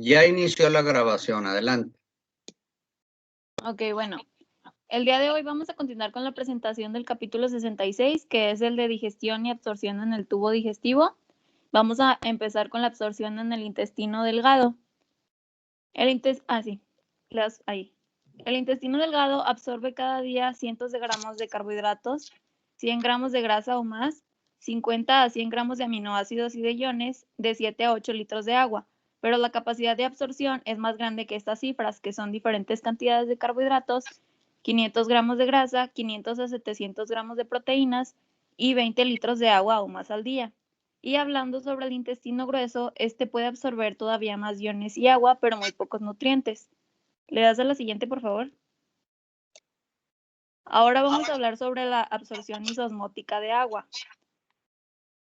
Ya inició la grabación, adelante. Ok, bueno. El día de hoy vamos a continuar con la presentación del capítulo 66, que es el de digestión y absorción en el tubo digestivo. Vamos a empezar con la absorción en el intestino delgado. El intestino delgado absorbe cada día cientos de gramos de carbohidratos, 100 gramos de grasa o más, 50 a 100 gramos de aminoácidos y de iones, de 7 a 8 litros de agua. Pero la capacidad de absorción es más grande que estas cifras, que son diferentes cantidades de carbohidratos, 500 gramos de grasa, 500 a 700 gramos de proteínas y 20 litros de agua o más al día. Y hablando sobre el intestino grueso, este puede absorber todavía más iones y agua, pero muy pocos nutrientes. ¿Le das a la siguiente, por favor? Ahora vamos a hablar sobre la absorción isosmótica de agua.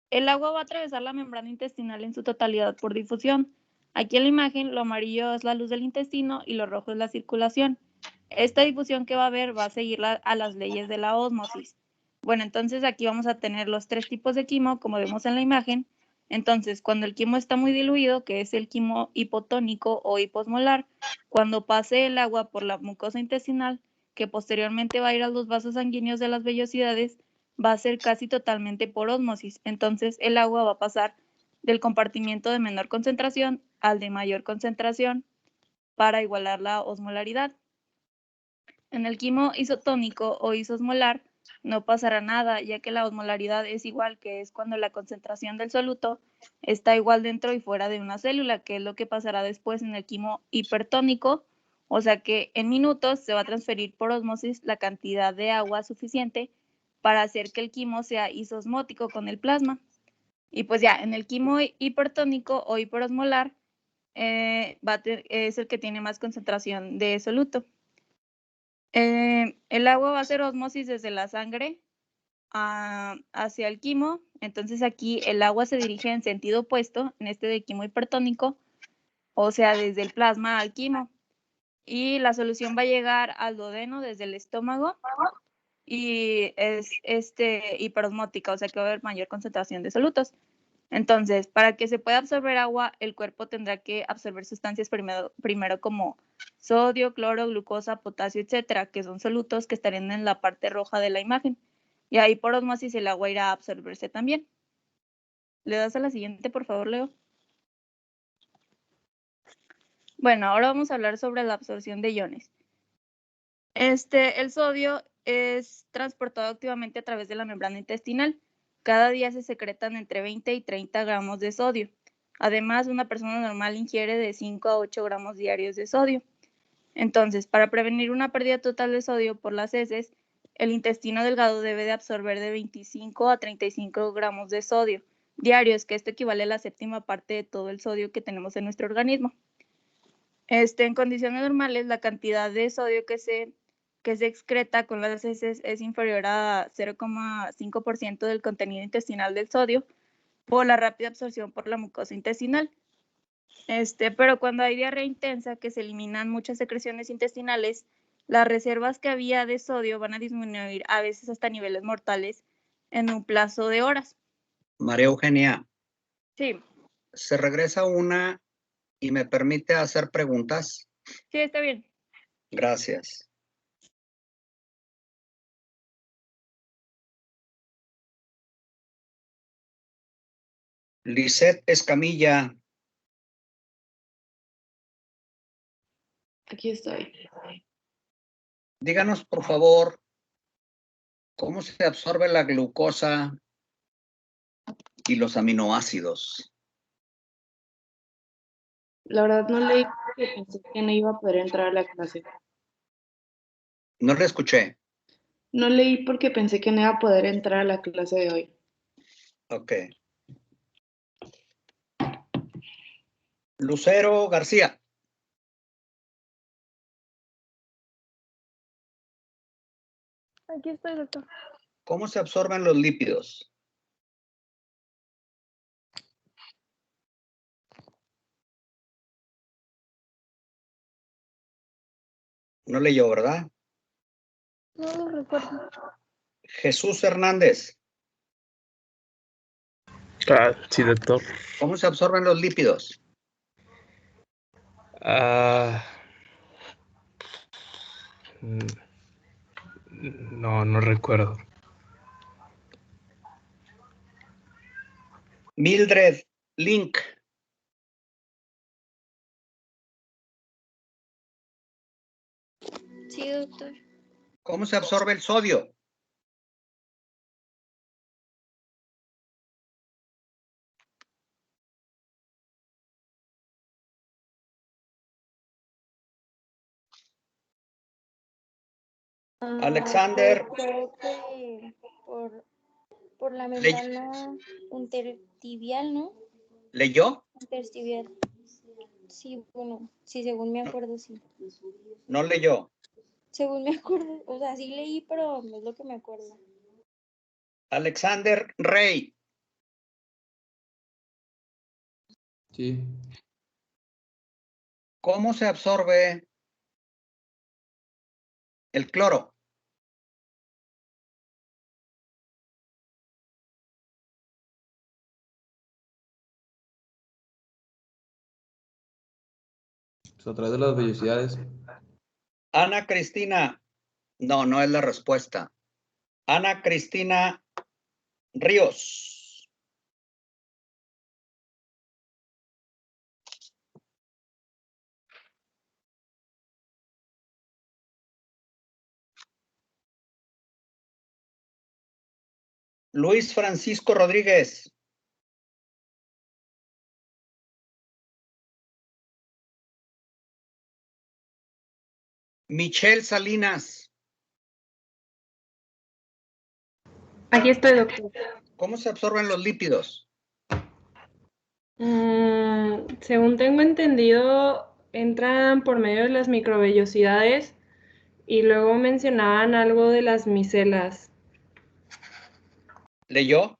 El agua va a atravesar la membrana intestinal en su totalidad por difusión. Aquí en la imagen, lo amarillo es la luz del intestino y lo rojo es la circulación. Esta difusión que va a haber va a seguir a las leyes de la ósmosis. Bueno, entonces aquí vamos a tener los tres tipos de quimo, como vemos en la imagen. Entonces, cuando el quimo está muy diluido, que es el quimo hipotónico o hiposmolar, cuando pase el agua por la mucosa intestinal, que posteriormente va a ir a los vasos sanguíneos de las vellosidades, va a ser casi totalmente por ósmosis. Entonces, el agua va a pasar del compartimiento de menor concentración al de mayor concentración para igualar la osmolaridad. En el quimo isotónico o isosmolar no pasará nada, ya que la osmolaridad es igual, que es cuando la concentración del soluto está igual dentro y fuera de una célula, que es lo que pasará después en el quimo hipertónico, o sea que en minutos se va a transferir por ósmosis la cantidad de agua suficiente para hacer que el quimo sea isosmótico con el plasma. Y pues ya, en el quimo hipertónico o hiperosmolar es el que tiene más concentración de soluto. El agua va a hacer ósmosis desde la sangre hacia el quimo, entonces aquí el agua se dirige en sentido opuesto, en este de quimo hipertónico, o sea, desde el plasma al quimo. Y la solución va a llegar al duodeno desde el estómago y es hiperosmótica, o sea que va a haber mayor concentración de solutos. Entonces, para que se pueda absorber agua, el cuerpo tendrá que absorber sustancias primero como sodio, cloro, glucosa, potasio, etcétera, que son solutos que estarían en la parte roja de la imagen. Y ahí por ósmosis el agua irá a absorberse también. ¿Le das a la siguiente, por favor, Leo? Bueno, ahora vamos a hablar sobre la absorción de iones. El sodio es transportado activamente a través de la membrana intestinal. Cada día se secretan entre 20 y 30 gramos de sodio. Además, una persona normal ingiere de 5 a 8 gramos diarios de sodio. Entonces, para prevenir una pérdida total de sodio por las heces, el intestino delgado debe de absorber de 25 a 35 gramos de sodio diarios, que esto equivale a la séptima parte de todo el sodio que tenemos en nuestro organismo. En condiciones normales, la cantidad de sodio que se excreta con las heces es inferior a 0,5% del contenido intestinal del sodio por la rápida absorción por la mucosa intestinal. Pero cuando hay diarrea intensa, que se eliminan muchas secreciones intestinales, las reservas que había de sodio van a disminuir a veces hasta niveles mortales en un plazo de horas. María Eugenia. Sí. Se regresa una y me permite hacer preguntas. Sí, está bien. Gracias. Lisette Escamilla. Aquí estoy. Díganos, por favor, ¿cómo se absorbe la glucosa y los aminoácidos? La verdad no leí porque pensé que no iba a poder entrar a la clase. No le escuché. No leí porque pensé que no iba a poder entrar a la clase de hoy. Ok. Lucero García. Aquí estoy, doctor. ¿Cómo se absorben los lípidos? No leyó, ¿verdad? No lo recuerdo. Jesús Hernández. Sí, doctor. ¿Cómo se absorben los lípidos? No recuerdo. Mildred Link. Sí, doctor. ¿Cómo se absorbe el sodio? Alexander. Pues creo que por la membrana intertibial, ¿no? ¿Leyó? Intertibial. Sí, bueno, sí, según me acuerdo, sí. No leyó. Según me acuerdo, o sea, sí leí, pero no es lo que me acuerdo. Alexander Rey. Sí. ¿Cómo se absorbe el cloro? Pues a través de las vellosidades. Ana Cristina. No, no es la respuesta. Ana Cristina Ríos. Luis Francisco Rodríguez. Michelle Salinas. Aquí estoy, doctor. ¿Cómo se absorben los lípidos? Según tengo entendido, entran por medio de las microvellosidades y luego mencionaban algo de las micelas. ¿Leyó?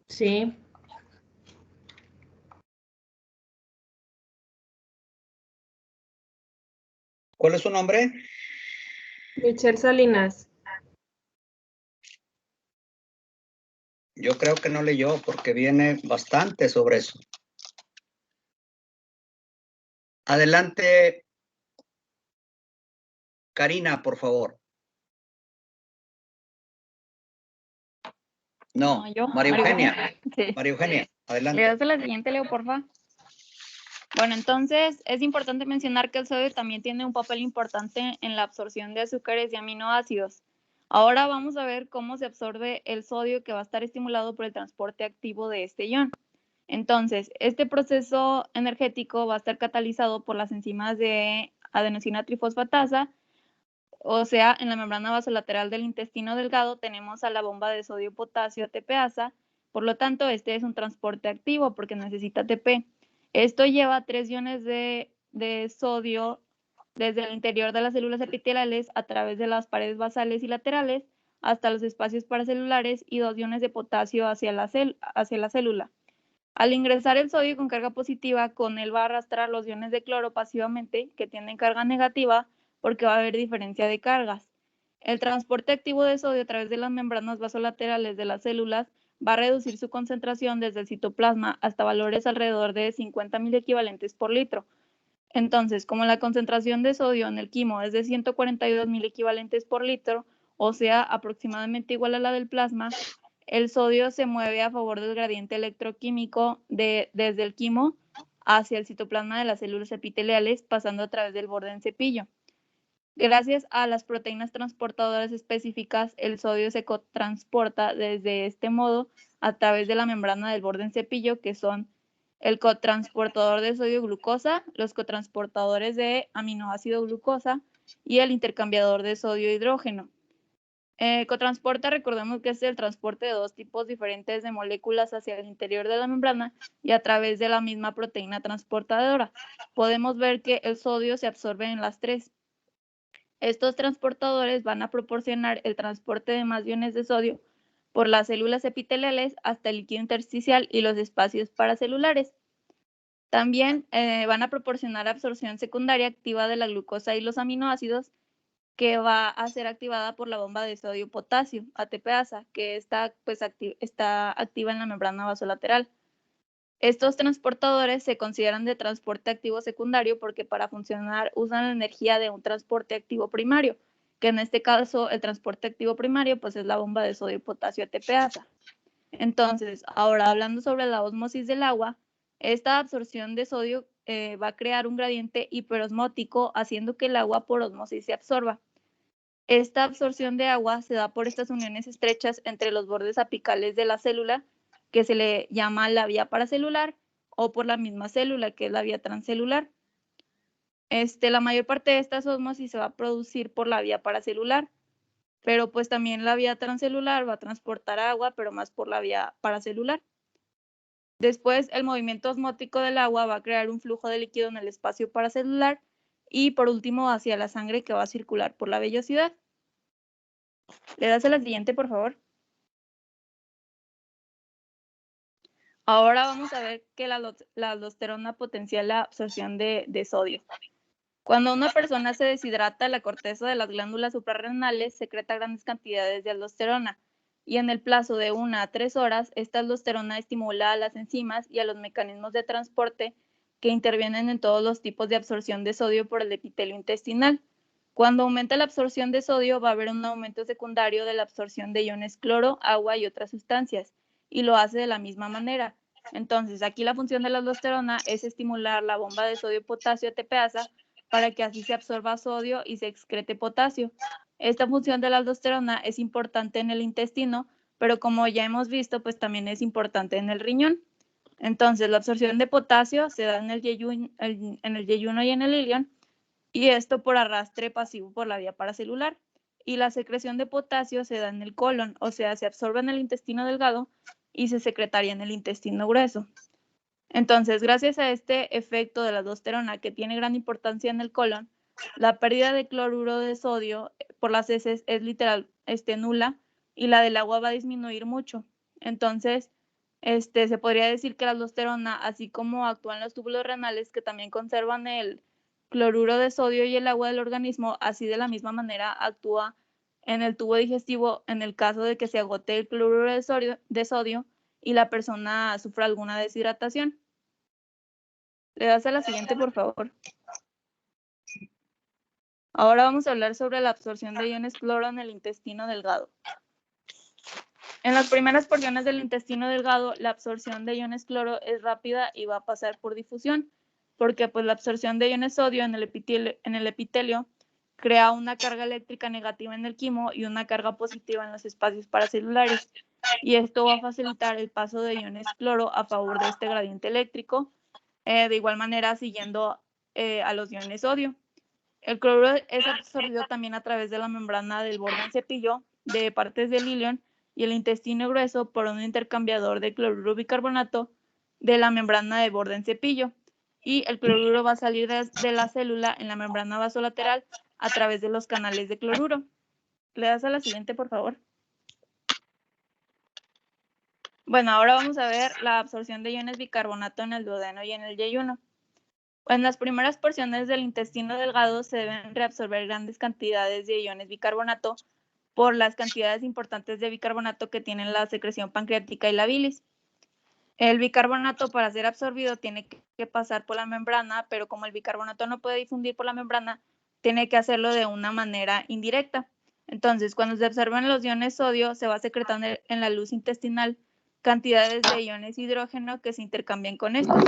Sí. ¿Cuál es su nombre? Michelle Salinas. Yo creo que no leyó porque viene bastante sobre eso. Adelante, Karina, por favor. No, yo. María Eugenia. Sí. María Eugenia, adelante. ¿Le das la siguiente, Leo, porfa? Bueno, entonces es importante mencionar que el sodio también tiene un papel importante en la absorción de azúcares y aminoácidos. Ahora vamos a ver cómo se absorbe el sodio que va a estar estimulado por el transporte activo de este ion. Entonces, este proceso energético va a estar catalizado por las enzimas de adenosina trifosfatasa, o sea, en la membrana vasolateral del intestino delgado tenemos a la bomba de sodio-potasio ATPasa, por lo tanto, este es un transporte activo porque necesita ATP. Esto lleva 3 iones de sodio desde el interior de las células epiteliales a través de las paredes basales y laterales hasta los espacios paracelulares y 2 iones de potasio hacia la célula. Al ingresar el sodio con carga positiva, con él va a arrastrar los iones de cloro pasivamente que tienen carga negativa porque va a haber diferencia de cargas. El transporte activo de sodio a través de las membranas vasolaterales de las células va a reducir su concentración desde el citoplasma hasta valores alrededor de 50.000 equivalentes por litro. Entonces, como la concentración de sodio en el quimo es de 142.000 equivalentes por litro, o sea, aproximadamente igual a la del plasma, el sodio se mueve a favor del gradiente electroquímico desde el quimo hacia el citoplasma de las células epiteliales, pasando a través del borde en cepillo. Gracias a las proteínas transportadoras específicas, el sodio se cotransporta desde este modo a través de la membrana del borde en cepillo, que son el cotransportador de sodio-glucosa, los cotransportadores de aminoácido glucosa y el intercambiador de sodio-hidrógeno. Cotransporta, recordemos que es el transporte de 2 tipos diferentes de moléculas hacia el interior de la membrana y a través de la misma proteína transportadora. Podemos ver que el sodio se absorbe en las 3. Estos transportadores van a proporcionar el transporte de más iones de sodio por las células epiteliales hasta el líquido intersticial y los espacios paracelulares. También van a proporcionar absorción secundaria activa de la glucosa y los aminoácidos, que va a ser activada por la bomba de sodio-potasio, ATPasa, que está activa en la membrana vasolateral. Estos transportadores se consideran de transporte activo secundario porque para funcionar usan la energía de un transporte activo primario, que en este caso el transporte activo primario pues es la bomba de sodio y potasio ATPasa. Entonces, ahora hablando sobre la ósmosis del agua, esta absorción de sodio va a crear un gradiente hiperosmótico haciendo que el agua por ósmosis se absorba. Esta absorción de agua se da por estas uniones estrechas entre los bordes apicales de la célula, que se le llama la vía paracelular, o por la misma célula, que es la vía transcelular. La mayor parte de estas ósmosis se va a producir por la vía paracelular, pero pues también la vía transcelular va a transportar agua, pero más por la vía paracelular. Después, el movimiento osmótico del agua va a crear un flujo de líquido en el espacio paracelular y por último hacia la sangre que va a circular por la vellosidad. ¿Le das a la siguiente, por favor? Ahora vamos a ver que la aldosterona potencia la absorción de sodio. Cuando una persona se deshidrata, la corteza de las glándulas suprarrenales secreta grandes cantidades de aldosterona y en el plazo de 1 a 3 horas, esta aldosterona estimula a las enzimas y a los mecanismos de transporte que intervienen en todos los tipos de absorción de sodio por el epitelio intestinal. Cuando aumenta la absorción de sodio, va a haber un aumento secundario de la absorción de iones cloro, agua y otras sustancias, y lo hace de la misma manera. Entonces, aquí la función de la aldosterona es estimular la bomba de sodio-potasio ATPasa para que así se absorba sodio y se excrete potasio. Esta función de la aldosterona es importante en el intestino, pero como ya hemos visto, pues también es importante en el riñón. Entonces, la absorción de potasio se da en el yeyuno y en el ilion, y esto por arrastre pasivo por la vía paracelular. Y la secreción de potasio se da en el colon, o sea, se absorbe en el intestino delgado y se secretaría en el intestino grueso. Entonces, gracias a este efecto de la aldosterona que tiene gran importancia en el colon, la pérdida de cloruro de sodio por las heces es literal nula y la del agua va a disminuir mucho. Entonces, se podría decir que la aldosterona, así como actúan los túbulos renales que también conservan el cloruro de sodio y el agua del organismo, así de la misma manera actúa en el tubo digestivo en el caso de que se agote el cloruro de sodio y la persona sufra alguna deshidratación. Le das a la siguiente, por favor. Ahora vamos a hablar sobre la absorción de iones cloro en el intestino delgado. En las primeras porciones del intestino delgado, la absorción de iones cloro es rápida y va a pasar por difusión, porque pues la absorción de iones sodio en el epitelio crea una carga eléctrica negativa en el quimo y una carga positiva en los espacios paracelulares. Y esto va a facilitar el paso de iones cloro a favor de este gradiente eléctrico, de igual manera siguiendo a los iones sodio. El cloruro es absorbido también a través de la membrana del borde en cepillo de partes del ilion y el intestino grueso por un intercambiador de cloruro bicarbonato de la membrana de borde en cepillo. Y el cloruro va a salir de la célula en la membrana vasolateral a través de los canales de cloruro. ¿Le das a la siguiente, por favor? Bueno, ahora vamos a ver la absorción de iones bicarbonato en el duodeno y en el yeyuno. En las primeras porciones del intestino delgado se deben reabsorber grandes cantidades de iones bicarbonato por las cantidades importantes de bicarbonato que tienen la secreción pancreática y la bilis. El bicarbonato para ser absorbido tiene que pasar por la membrana, pero como el bicarbonato no puede difundir por la membrana, tiene que hacerlo de una manera indirecta. Entonces, cuando se absorben los iones sodio, se va secretando en la luz intestinal cantidades de iones hidrógeno que se intercambian con estos.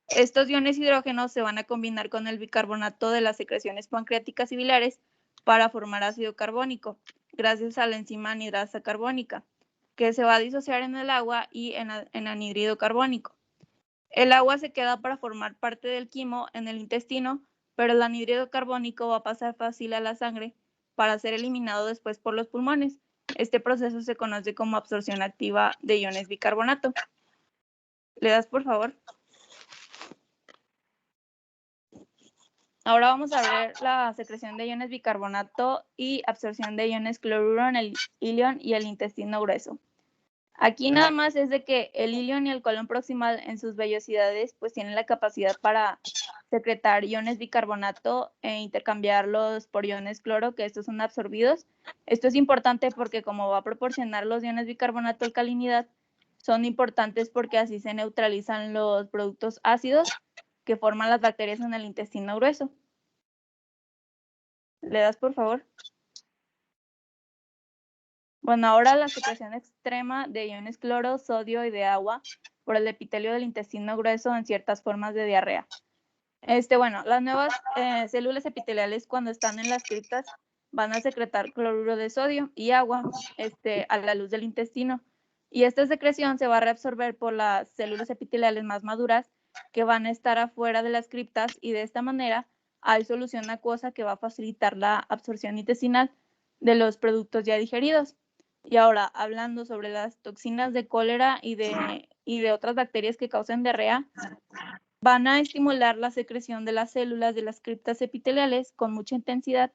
Estos iones hidrógenos se van a combinar con el bicarbonato de las secreciones pancreáticas y biliares para formar ácido carbónico, gracias a la enzima anhidrasa carbónica, que se va a disociar en el agua y en anhídrido carbónico. El agua se queda para formar parte del quimo en el intestino, pero el anhídrido carbónico va a pasar fácil a la sangre para ser eliminado después por los pulmones. Este proceso se conoce como absorción activa de iones bicarbonato. ¿Le das, por favor? Ahora vamos a ver la secreción de iones bicarbonato y absorción de iones cloruro en el ilion y el intestino grueso. Aquí nada más es de que el ilion y el colon proximal en sus vellosidades pues tienen la capacidad para secretar iones bicarbonato e intercambiarlos por iones cloro, que estos son absorbidos. Esto es importante porque como va a proporcionar los iones bicarbonato alcalinidad, son importantes porque así se neutralizan los productos ácidos que forman las bacterias en el intestino grueso. ¿Le das, por favor? Bueno, ahora la secreción extrema de iones cloro, sodio y de agua por el epitelio del intestino grueso en ciertas formas de diarrea. Bueno, las nuevas células epiteliales cuando están en las criptas van a secretar cloruro de sodio y agua a la luz del intestino. Y esta secreción se va a reabsorber por las células epiteliales más maduras que van a estar afuera de las criptas y de esta manera hay solución acuosa que va a facilitar la absorción intestinal de los productos ya digeridos. Y ahora, hablando sobre las toxinas de cólera y de otras bacterias que causan diarrea, van a estimular la secreción de las células de las criptas epiteliales con mucha intensidad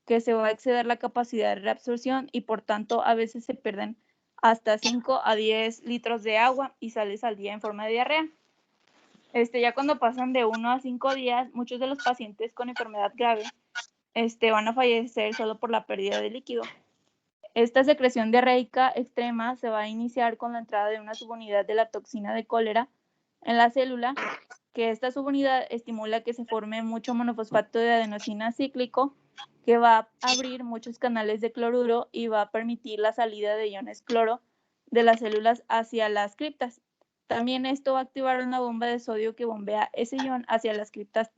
que se va a exceder la capacidad de reabsorción y por tanto a veces se pierden hasta 5 a 10 litros de agua y sales al día en forma de diarrea. Ya cuando pasan de 1 a 5 días, muchos de los pacientes con enfermedad grave van a fallecer solo por la pérdida de líquido. Esta secreción diarreica extrema se va a iniciar con la entrada de una subunidad de la toxina de cólera en la célula, que esta subunidad estimula que se forme mucho monofosfato de adenosina cíclico, que va a abrir muchos canales de cloruro y va a permitir la salida de iones cloro de las células hacia las criptas. También esto va a activar una bomba de sodio que bombea ese ion hacia las criptas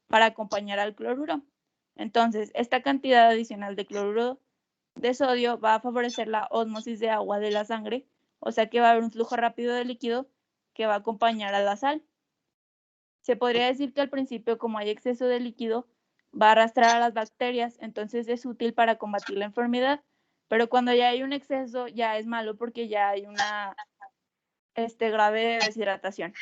para acompañar al cloruro. Entonces, esta cantidad adicional de cloruro de sodio va a favorecer la ósmosis de agua de la sangre, o sea que va a haber un flujo rápido de líquido que va a acompañar a la sal. Se podría decir que al principio, como hay exceso de líquido, va a arrastrar a las bacterias, entonces es útil para combatir la enfermedad, pero cuando ya hay un exceso ya es malo porque ya hay una grave deshidratación.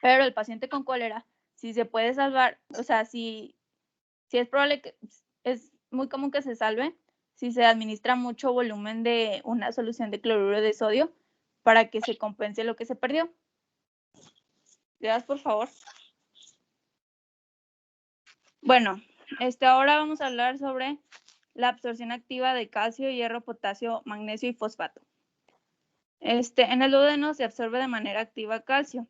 Pero el paciente con cólera, si se puede salvar, o sea, si es probable que es muy común que se salve, si se administra mucho volumen de una solución de cloruro de sodio para que se compense lo que se perdió. ¿Le das, por favor? Bueno, ahora vamos a hablar sobre la absorción activa de calcio, hierro, potasio, magnesio y fosfato. En el duodeno se absorbe de manera activa calcio.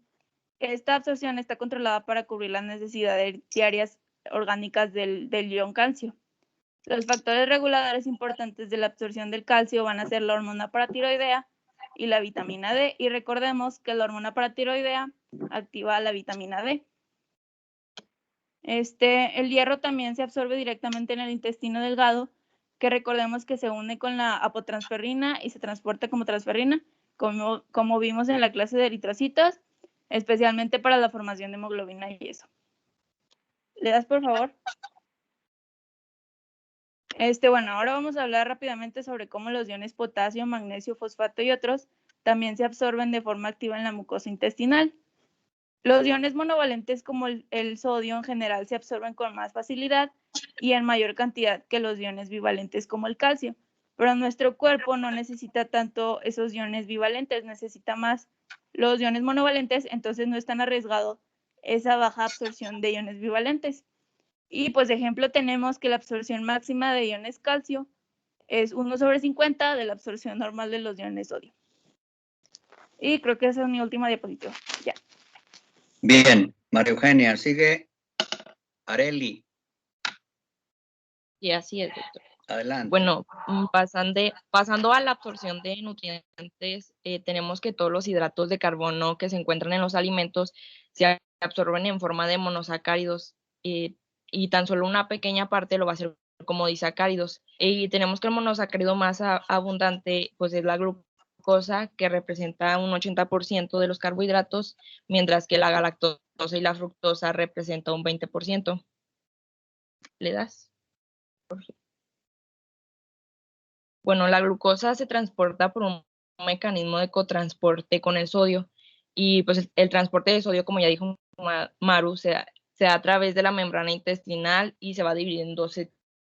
Esta absorción está controlada para cubrir las necesidades diarias orgánicas del ion calcio. Los factores reguladores importantes de la absorción del calcio van a ser la hormona paratiroidea y la vitamina D. Y recordemos que la hormona paratiroidea activa la vitamina D. El hierro también se absorbe directamente en el intestino delgado, que recordemos que se une con la apotransferrina y se transporta como transferrina, como vimos en la clase de eritrocitos, especialmente para la formación de hemoglobina y eso. ¿Le das, por favor? Bueno, ahora vamos a hablar rápidamente sobre cómo los iones potasio, magnesio, fosfato y otros también se absorben de forma activa en la mucosa intestinal. Los iones monovalentes como el sodio en general se absorben con más facilidad y en mayor cantidad que los iones bivalentes como el calcio, pero nuestro cuerpo no necesita tanto esos iones bivalentes, necesita más los iones monovalentes, entonces no es tan arriesgado esa baja absorción de iones bivalentes. Y pues de ejemplo tenemos que la absorción máxima de iones calcio es 1/50 de la absorción normal de los iones sodio. Y creo que esa es mi última diapositiva. Ya. Bien, María Eugenia, sigue Areli. Y así es, doctor. Adelante. Bueno, pasando a la absorción de nutrientes, tenemos que todos los hidratos de carbono que se encuentran en los alimentos se absorben en forma de monosacáridos y tan solo una pequeña parte lo va a hacer como disacáridos. Y tenemos que el monosacárido más abundante pues es la glucosa, que representa un 80% de los carbohidratos, mientras que la galactosa y la fructosa representa un 20%. ¿Le das? Bueno, la glucosa se transporta por un mecanismo de cotransporte con el sodio y pues el transporte de sodio, como ya dijo Maru, se da a través de la membrana intestinal y se va a dividir en 2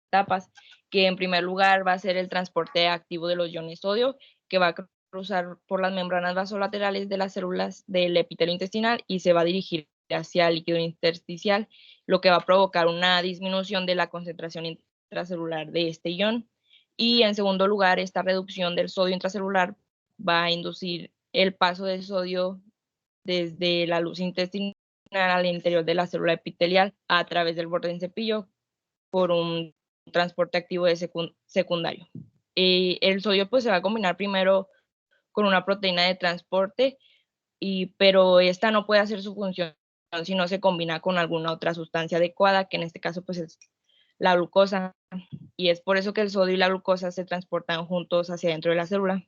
etapas, que en primer lugar va a ser el transporte activo de los iones sodio, que va a cruzar por las membranas vasolaterales de las células del epitelio intestinal y se va a dirigir hacia el líquido intersticial, lo que va a provocar una disminución de la concentración intracelular de este ion. Y en segundo lugar, esta reducción del sodio intracelular va a inducir el paso del sodio desde la luz intestinal al interior de la célula epitelial a través del borde del cepillo por un transporte activo de secundario. El sodio pues se va a combinar primero con una proteína de transporte, pero esta no puede hacer su función si no se combina con alguna otra sustancia adecuada, que en este caso pues es la glucosa, y es por eso que el sodio y la glucosa se transportan juntos hacia dentro de la célula.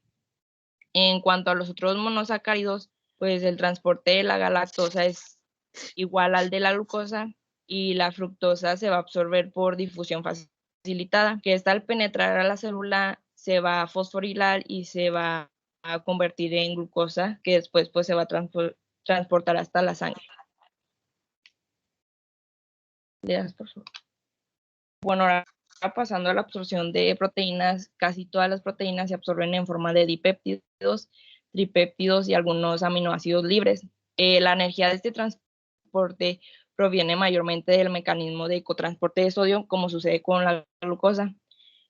En cuanto a los otros monosacáridos, pues el transporte de la galactosa es igual al de la glucosa y la fructosa se va a absorber por difusión facilitada, que esta al penetrar a la célula se va a fosforilar y se va a convertir en glucosa, que después pues se va a transportar hasta la sangre. Bueno, ahora pasando a la absorción de proteínas, casi todas las proteínas se absorben en forma de dipéptidos, tripéptidos y algunos aminoácidos libres. La energía de este transporte proviene mayormente del mecanismo de cotransporte de sodio, como sucede con la glucosa.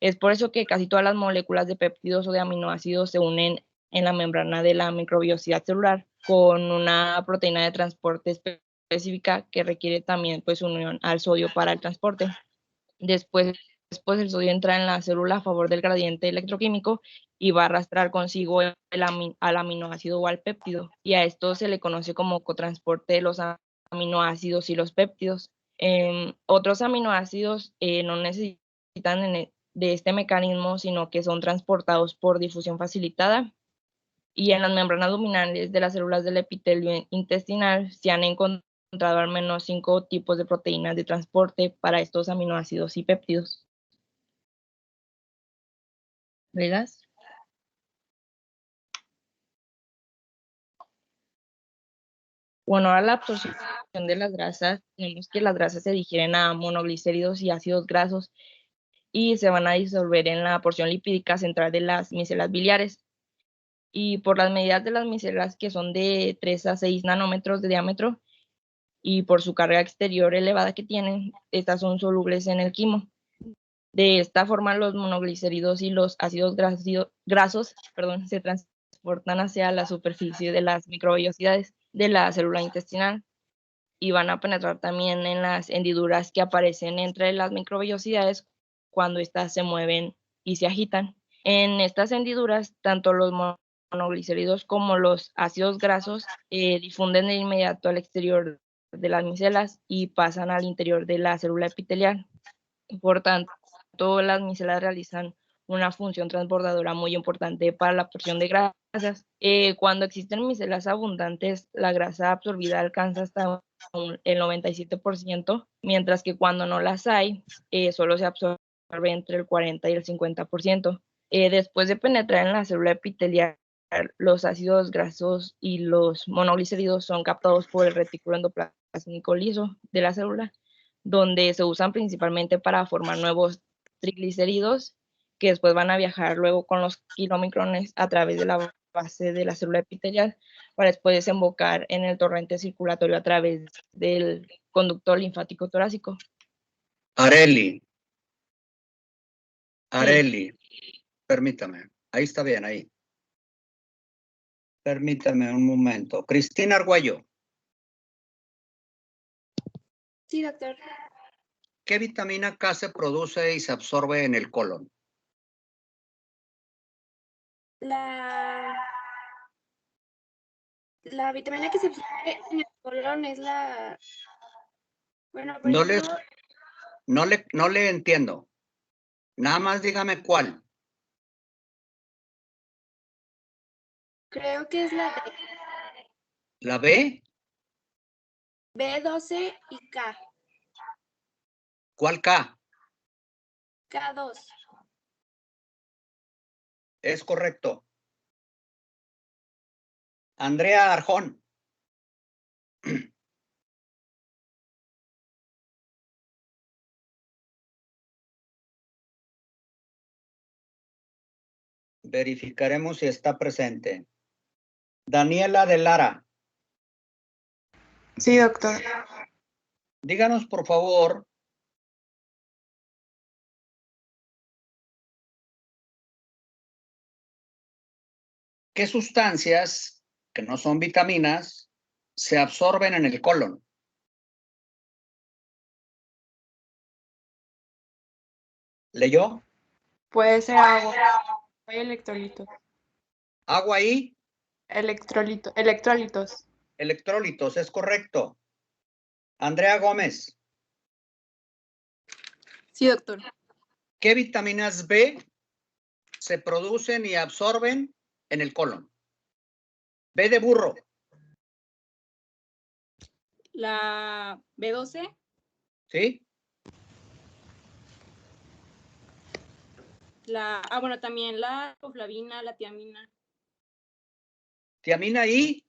Es por eso que casi todas las moléculas de péptidos o de aminoácidos se unen en la membrana de la microvellosidad celular con una proteína de transporte específica que requiere también pues unión al sodio para el transporte. Después el sodio entra en la célula a favor del gradiente electroquímico y va a arrastrar consigo al aminoácido o al péptido, y a esto se le conoce como cotransporte de los aminoácidos y los péptidos. Otros aminoácidos no necesitan de este mecanismo, sino que son transportados por difusión facilitada, y en las membranas luminales de las células del epitelio intestinal se han encontrado al menos 5 tipos de proteínas de transporte para estos aminoácidos y péptidos. ¿Legas? Bueno, ahora la absorción de las grasas, tenemos que las grasas se digieren a monoglicéridos y ácidos grasos y se van a disolver en la porción lipídica central de las micelas biliares. Y por las medidas de las micelas, que son de 3 a 6 nanómetros de diámetro, y por su carga exterior elevada que tienen, estas son solubles en el quimo. De esta forma, los monoglicéridos y los ácidos grasos se transportan hacia la superficie de las microvellosidades de la célula intestinal y van a penetrar también en las hendiduras que aparecen entre las microvellosidades cuando éstas se mueven y se agitan. En estas hendiduras, tanto los monoglicéridos como los ácidos grasos difunden de inmediato al exterior de las micelas y pasan al interior de la célula epitelial. Por tanto, las micelas realizan una función transbordadora muy importante para la absorción de grasas. Cuando existen micelas abundantes, la grasa absorbida alcanza hasta el 97%, mientras que cuando no las hay, solo se absorbe entre el 40 y el 50%. Después de penetrar en la célula epitelial, los ácidos grasos y los monoglicéridos son captados por el retículo endoplásmico liso de la célula, donde se usan principalmente para formar nuevos triglicéridos que después van a viajar luego con los kilomicrones a través de la base de la célula epitelial para después desembocar en el torrente circulatorio a través del conducto linfático torácico. Areli, permítame. Ahí está bien, ahí. Permítame un momento. Cristina Arguello. Sí, doctor. ¿Qué vitamina K se produce y se absorbe en el colon? La vitamina que se absorbe en el colon es la... Bueno, por ejemplo, No le entiendo. Nada más dígame cuál. creo que es la ¿La B? B12 y K. ¿Cuál K? K2. Es correcto. Andrea Arjón. Verificaremos si está presente. Daniela de Lara. Sí, doctor. Díganos, por favor, ¿qué sustancias que no son vitaminas, se absorben en el colon? ¿Leyó? Puede ser agua. Hay electrolitos. Agua y Electrólitos. electrólitos, es correcto. Andrea Gómez, Sí, doctor. ¿qué vitaminas B se producen y absorben en el colon? B de burro. La B12, ¿Sí? bueno, también la riboflavina, la tiamina. Tiamina y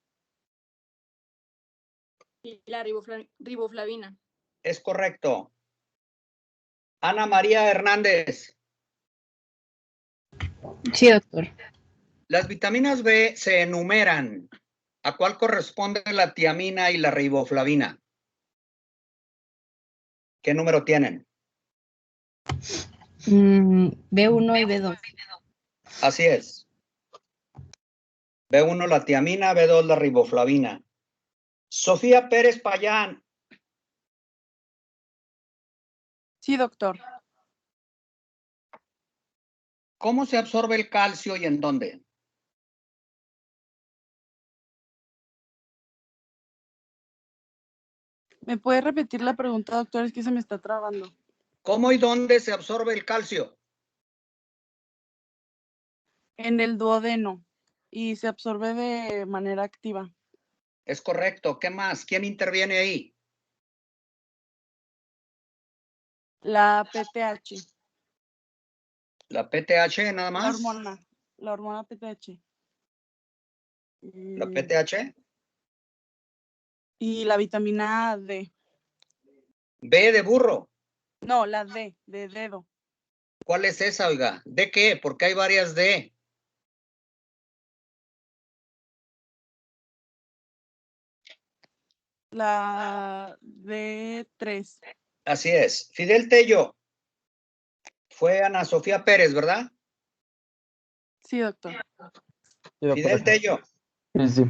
Y la riboflavina. es correcto. Ana María Hernández, Sí, doctor. las vitaminas B se enumeran. ¿A cuál corresponde la tiamina y la riboflavina? ¿Qué número tienen? B1 y B2. Así es. B1 la tiamina, B2 la riboflavina. Sofía Pérez Payán, Sí, doctor. ¿cómo se absorbe el calcio y en dónde? ¿Me puede repetir la pregunta, doctor? Es que se me está trabando. ¿Cómo y dónde se absorbe el calcio? En el duodeno y se absorbe de manera activa. Es correcto. ¿Qué más? ¿Quién interviene ahí? La PTH, ¿La PTH nada más? la hormona PTH. ¿La PTH? Y la vitamina D. B de burro. No, la D, de dedo. ¿Cuál es esa, oiga? ¿De qué? Porque hay varias D. La D3. Así es. Fidel Tello. Fue Ana Sofía Pérez, ¿verdad? Sí, doctor. Sí, doctor. Fidel Tello. Sí, sí.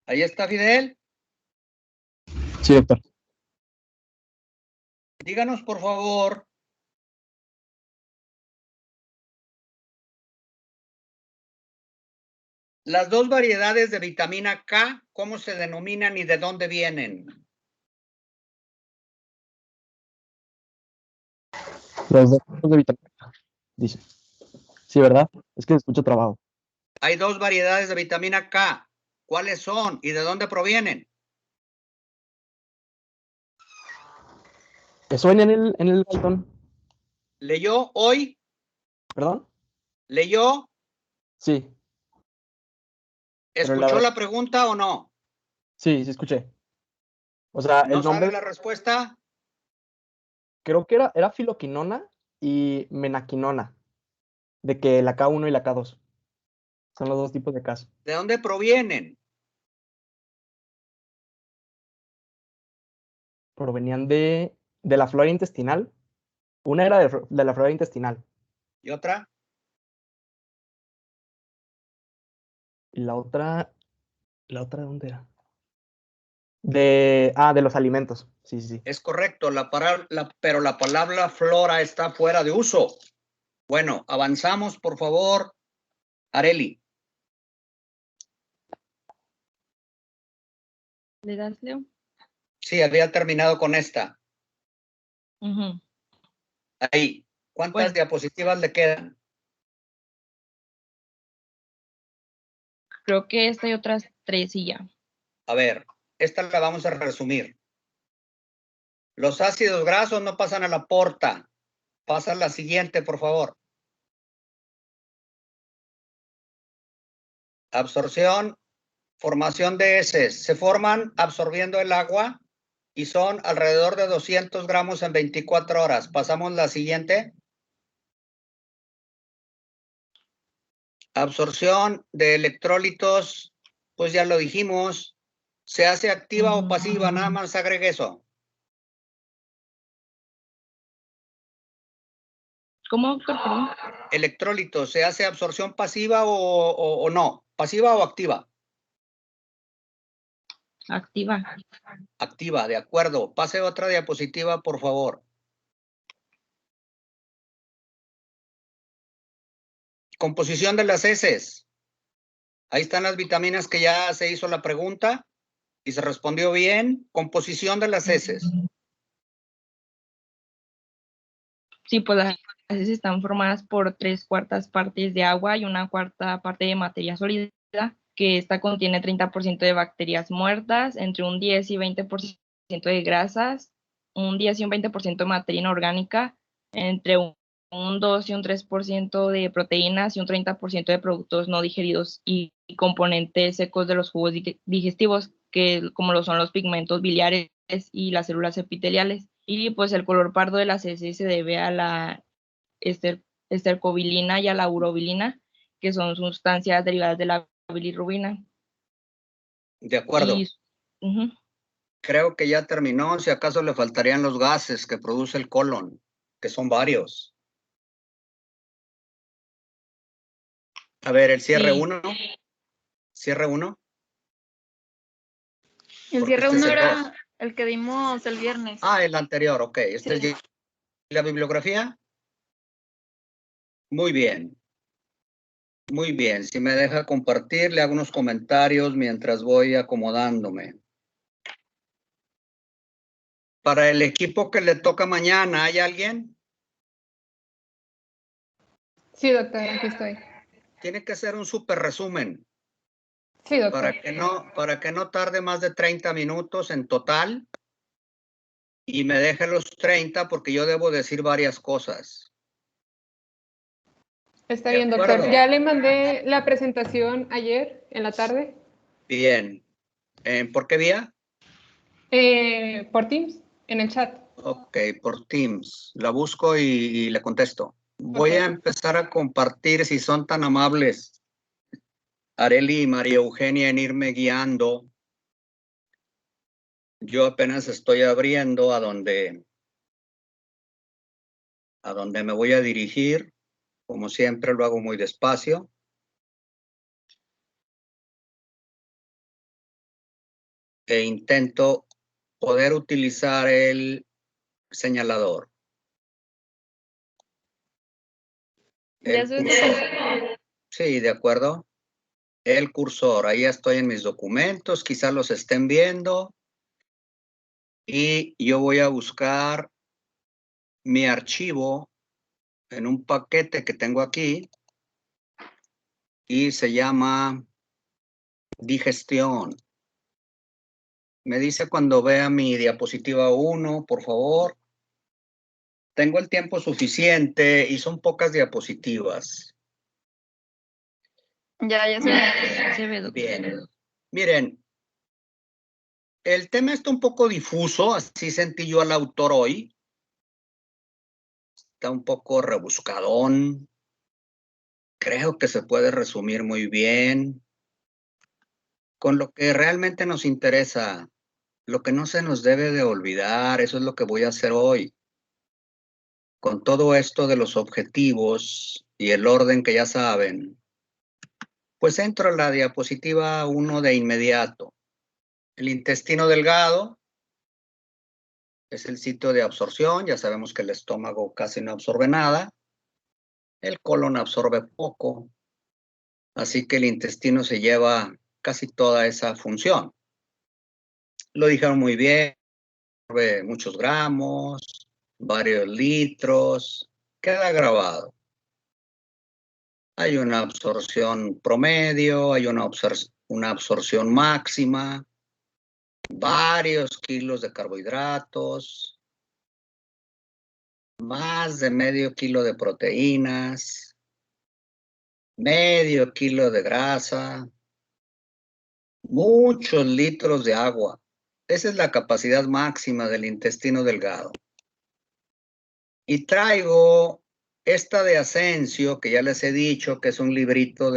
Ahí está Fidel. Sí, doctor. Díganos, por favor, las dos variedades de vitamina K, ¿cómo se denominan y de dónde vienen? Los dos tipos de vitamina K, dice. Sí, ¿verdad? Es que escucho trabajo. Hay dos variedades de vitamina K. ¿Cuáles son y de dónde provienen? ¿Eso venía en el cartón? ¿Leyó hoy? ¿Perdón? ¿Leyó? Sí. Pero ¿Escuchó la pregunta o no? Sí, sí escuché. O sea, ¿No el nombre, sabe la respuesta? creo que era filoquinona y menaquinona, de que la K1 y la K2 son los dos tipos de K. ¿De dónde provienen? Provenían de la flora intestinal. Una era de la flora intestinal ¿Y otra? y la otra ¿dónde era? De los alimentos. Sí, sí, sí. Es correcto, pero la palabra flora está fuera de uso. Bueno, avanzamos, por favor. Areli. ¿Le das, Leo? Sí, había terminado con esta. Ujú. Ahí. ¿Cuántas Bueno. diapositivas le quedan? Creo que esta y otras 3 y ya. A ver, esta la vamos a resumir. Los ácidos grasos no pasan a la porta. Pasa a la siguiente, por favor. Absorción, formación de heces. Se forman absorbiendo el agua y son alrededor de 200 gramos en 24 horas. Pasamos la siguiente. Absorción de electrólitos, pues ya lo dijimos. ¿Se hace activa o pasiva? Nada más agregue eso. ¿Cómo, doctor? Perdón. Electrólitos, ¿se hace absorción pasiva o no? ¿Pasiva o activa? Activa. Activa, de acuerdo. Pase otra diapositiva, por favor. Composición de las heces. Ahí están las vitaminas que ya se hizo la pregunta y se respondió bien. Composición de las heces. Sí, pues las heces están formadas por 3/4 partes de agua y 1/4 parte de materia sólida, que esta contiene 30% de bacterias muertas, entre un 10 y 20% de grasas, un 10 y un 20% de materia inorgánica, entre un 2 y un 3% de proteínas y un 30% de productos no digeridos y componentes secos de los jugos digestivos, que como lo son los pigmentos biliares y las células epiteliales. Y pues el color pardo de las heces se debe a la estercobilina y a la urobilina, que son sustancias derivadas de la bilirrubina. De acuerdo. Ujú. Creo que ya terminó. Si acaso le faltarían los gases que produce el colon, que son varios. A ver, el cierre Sí. 1. Cierre 1. El Porque cierre este es 1 el era 2. el que dimos el viernes. Ah, el anterior, ok. Este Sí. es la bibliografía. Muy bien. Muy bien. Si me deja compartir, le hago unos comentarios mientras voy acomodándome. Para el equipo que le toca mañana, ¿hay alguien? Sí, doctor, aquí estoy. Tiene que ser un súper resumen. Sí, doctor. Para que no tarde más de 30 minutos en total y me deje los 30 porque yo debo decir varias cosas. Está De bien, doctor. acuerdo. Ya le mandé la presentación ayer en la tarde. Bien. ¿Por qué vía? Por Teams, en el chat. Ok, por Teams. La busco y le contesto. Voy a empezar a compartir, si son tan amables, Areli y María Eugenia, en irme guiando. Yo apenas estoy abriendo a donde me voy a dirigir. Como siempre, lo hago muy despacio. E intento poder utilizar el señalador. Ya se ve. Sí, de acuerdo. El cursor, ahí estoy en mis documentos, quizás los estén viendo. Y yo voy a buscar mi archivo en un paquete que tengo aquí y se llama digestión. Me dice cuando vea mi diapositiva 1, por favor. Tengo el tiempo suficiente y son pocas diapositivas. Ya se ve. Bien. Miren, el tema está un poco difuso, así sentí yo al autor hoy. Está un poco rebuscadón. Creo que se puede resumir muy bien. Con lo que realmente nos interesa, lo que no se nos debe de olvidar, eso es lo que voy a hacer hoy. Con todo esto de los objetivos y el orden que ya saben, pues entro a la diapositiva 1 de inmediato. El intestino delgado es el sitio de absorción, ya sabemos que el estómago casi no absorbe nada, el colon absorbe poco, así que el intestino se lleva casi toda esa función. Lo dijeron muy bien, absorbe muchos gramos, varios litros, queda grabado. Hay una absorción promedio, hay una absorción máxima, varios kilos de carbohidratos, más de medio kilo de proteínas, medio kilo de grasa, muchos litros de agua. Esa es la capacidad máxima del intestino delgado. Y traigo esta de Asensio, que ya les he dicho que es un librito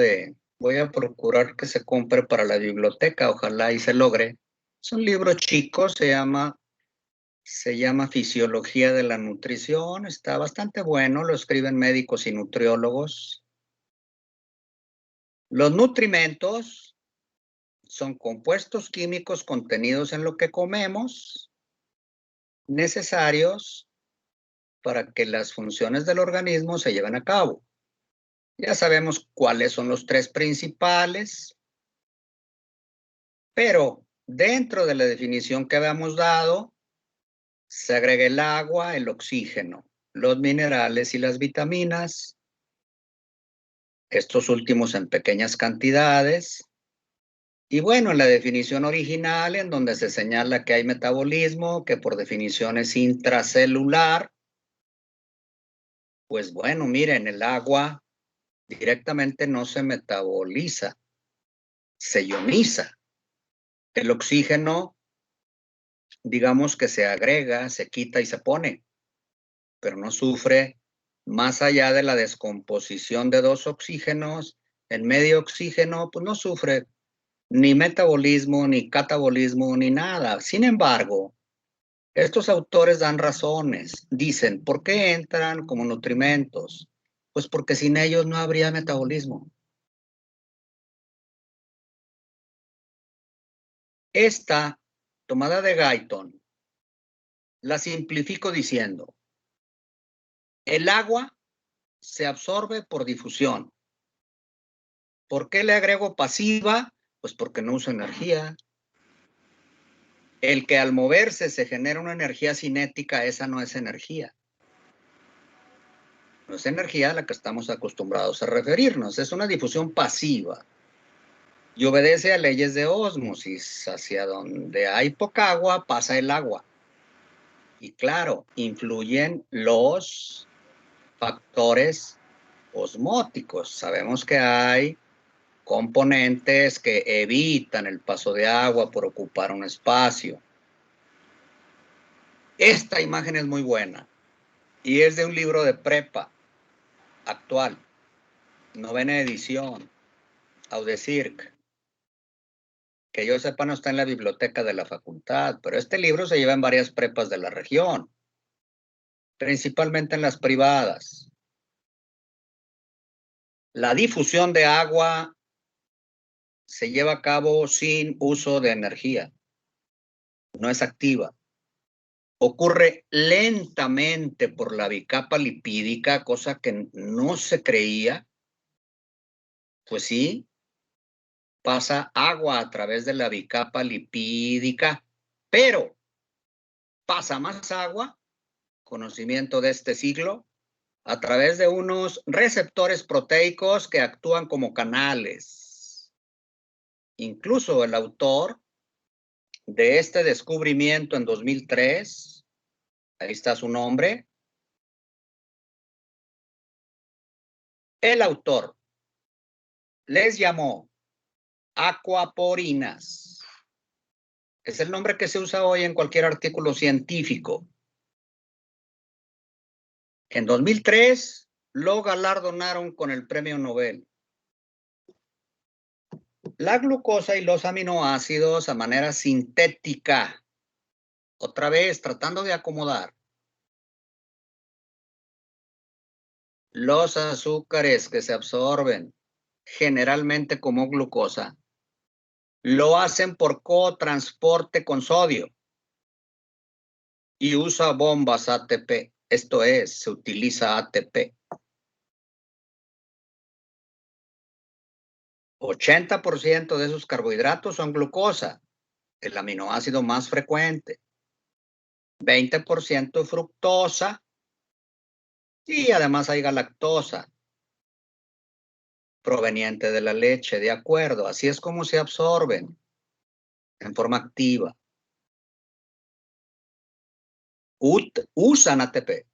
voy a procurar que se compre para la biblioteca, ojalá y se logre. Es un libro chico, se llama Fisiología de la Nutrición, está bastante bueno, lo escriben médicos y nutriólogos. Los nutrimentos son compuestos químicos contenidos en lo que comemos, necesarios para que las funciones del organismo se lleven a cabo. Ya sabemos cuáles son los tres principales, pero dentro de la definición que habíamos dado, se agrega el agua, el oxígeno, los minerales y las vitaminas, estos últimos en pequeñas cantidades. Y bueno, en la definición original, en donde se señala que hay metabolismo, que por definición es intracelular, pues bueno, miren, el agua directamente no se metaboliza, se ioniza. El oxígeno, digamos que se agrega, se quita y se pone, pero no sufre más allá de la descomposición de dos oxígenos. En medio oxígeno, pues no sufre ni metabolismo, ni catabolismo, ni nada. Sin embargo, estos autores dan razones. Dicen, ¿por qué entran como nutrimentos? Pues porque sin ellos no habría metabolismo. Esta tomada de Guyton la simplifico diciendo, el agua se absorbe por difusión. ¿Por qué le agrego pasiva? Pues porque no usa energía. El que al moverse se genera una energía cinética, esa no es energía. No es energía a la que estamos acostumbrados a referirnos, es una difusión pasiva. Y obedece a leyes de ósmosis. Hacia donde hay poca agua, pasa el agua. Y claro, influyen los factores osmóticos. Sabemos que hay componentes que evitan el paso de agua por ocupar un espacio. Esta imagen es muy buena y es de un libro de prepa actual, 9ª edición, Audecirc. Que yo sepa no está en la biblioteca de la facultad, pero este libro se lleva en varias prepas de la región, principalmente en las privadas. La difusión de agua se lleva a cabo sin uso de energía, no es activa. Ocurre lentamente por la bicapa lipídica, cosa que no se creía. Pues sí, pasa agua a través de la bicapa lipídica, pero pasa más agua, conocimiento de este siglo, a través de unos receptores proteicos que actúan como canales. Incluso el autor de este descubrimiento en 2003, ahí está su nombre, el autor les llamó aquaporinas. Es el nombre que se usa hoy en cualquier artículo científico. En 2003 lo galardonaron con el premio Nobel. La glucosa y los aminoácidos a manera sintética. Otra vez, tratando de acomodar. Los azúcares que se absorben generalmente como glucosa lo hacen por cotransporte con sodio y usa bombas ATP. Esto es, se utiliza ATP. 80% de esos carbohidratos son glucosa, el aminoácido más frecuente. 20% fructosa y además hay galactosa proveniente de la leche, de acuerdo. Así es como se absorben en forma activa. Usan ATP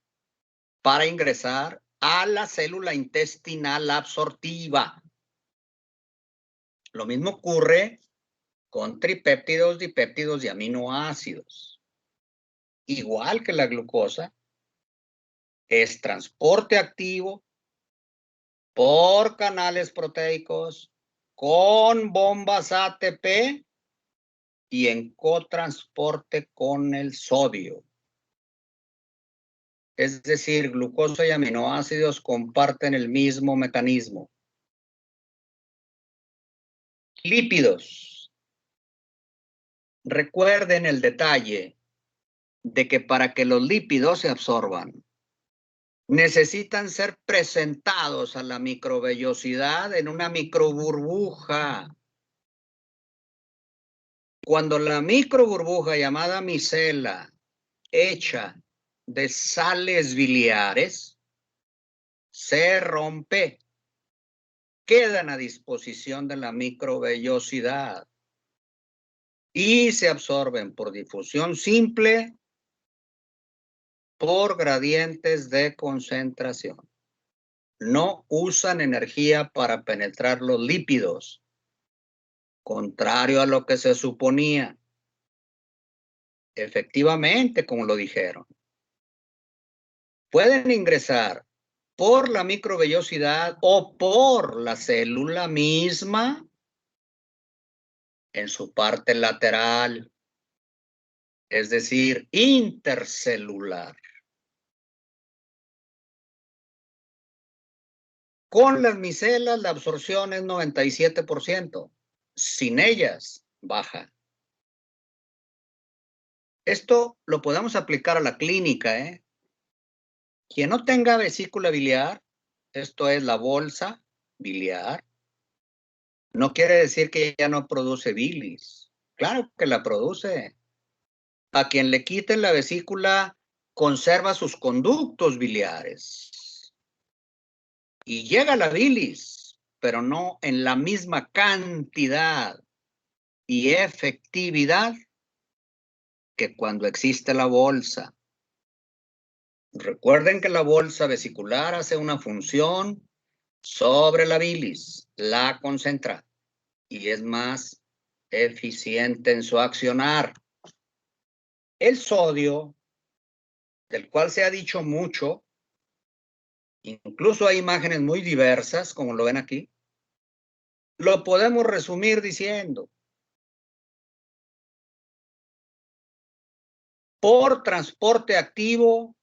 para ingresar a la célula intestinal absortiva. Lo mismo ocurre con tripéptidos, dipéptidos y aminoácidos. Igual que la glucosa, es transporte activo por canales proteicos con bombas ATP y en cotransporte con el sodio. Es decir, glucosa y aminoácidos comparten el mismo mecanismo. Lípidos. recuerden el detalle de que para que los lípidos se absorban, necesitan ser presentados a la microvellosidad en una microburbuja. Cuando la microburbuja llamada micela, hecha de sales biliares, se rompe, quedan a disposición de la microvellosidad y se absorben por difusión simple por gradientes de concentración. No usan energía para penetrar los lípidos, contrario a lo que se suponía. Efectivamente, como lo dijeron, pueden ingresar por la microvellosidad o por la célula misma en su parte lateral, es decir, intercelular. Con las micelas la absorción es 97%. Sin ellas, baja. Esto lo podemos aplicar a la clínica, ¿eh? Quien no tenga vesícula biliar, esto es la bolsa biliar, no quiere decir que ya no produce bilis. Claro que la produce. A quien le quiten la vesícula, conserva sus conductos biliares. Y llega la bilis, pero no en la misma cantidad y efectividad que cuando existe la bolsa. Recuerden que la bolsa vesicular hace una función sobre la bilis, la concentra y es más eficiente en su accionar. El sodio, del cual se ha dicho mucho, incluso hay imágenes muy diversas, como lo ven aquí, lo podemos resumir diciendo: por transporte activo,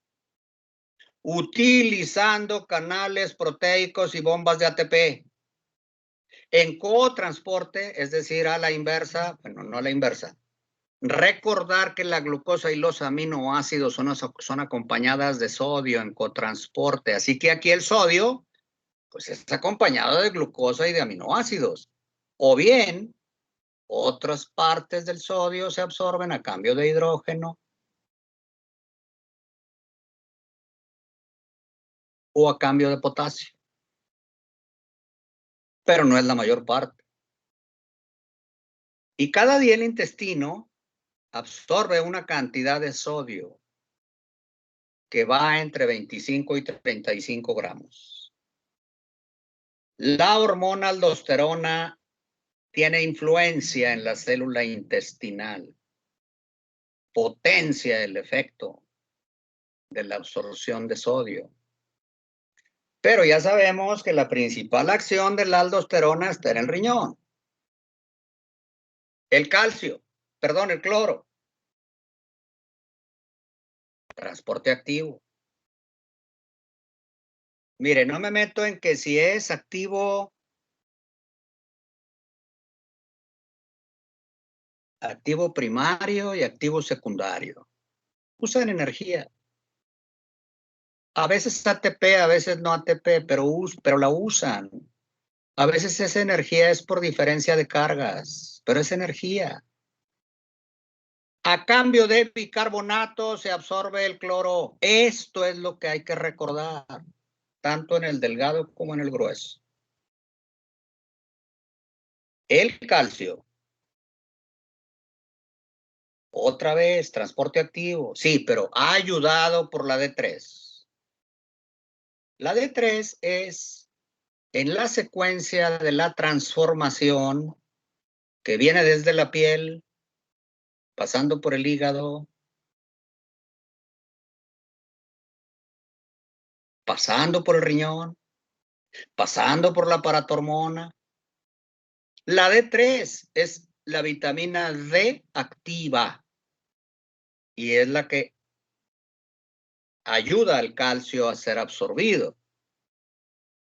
utilizando canales proteicos y bombas de ATP. En cotransporte, es decir, a la inversa, bueno, no a la inversa. Recordar que la glucosa y los aminoácidos son acompañadas de sodio en cotransporte. Así que aquí el sodio, pues está acompañado de glucosa y de aminoácidos. O bien, otras partes del sodio se absorben a cambio de hidrógeno o a cambio de potasio. Pero no es la mayor parte. Y cada día el intestino absorbe una cantidad de sodio que va entre 25 y 35 gramos. La hormona aldosterona tiene influencia en la célula intestinal, potencia el efecto de la absorción de sodio. Pero ya sabemos que la principal acción de la aldosterona está en el riñón. El calcio, perdón, el cloro. Transporte activo. Mire, no me meto en que si es activo primario y activo secundario. Usan energía. A veces ATP, a veces no ATP, pero la usan. A veces esa energía es por diferencia de cargas, pero es energía. A cambio de bicarbonato se absorbe el cloro. Esto es lo que hay que recordar, tanto en el delgado como en el grueso. El calcio. Otra vez, transporte activo. Sí, pero ayudado por la D3. La D3 es en la secuencia de la transformación que viene desde la piel, pasando por el hígado, pasando por el riñón, pasando por la paratormona. La D3 es la vitamina D activa y es la que ayuda al calcio a ser absorbido,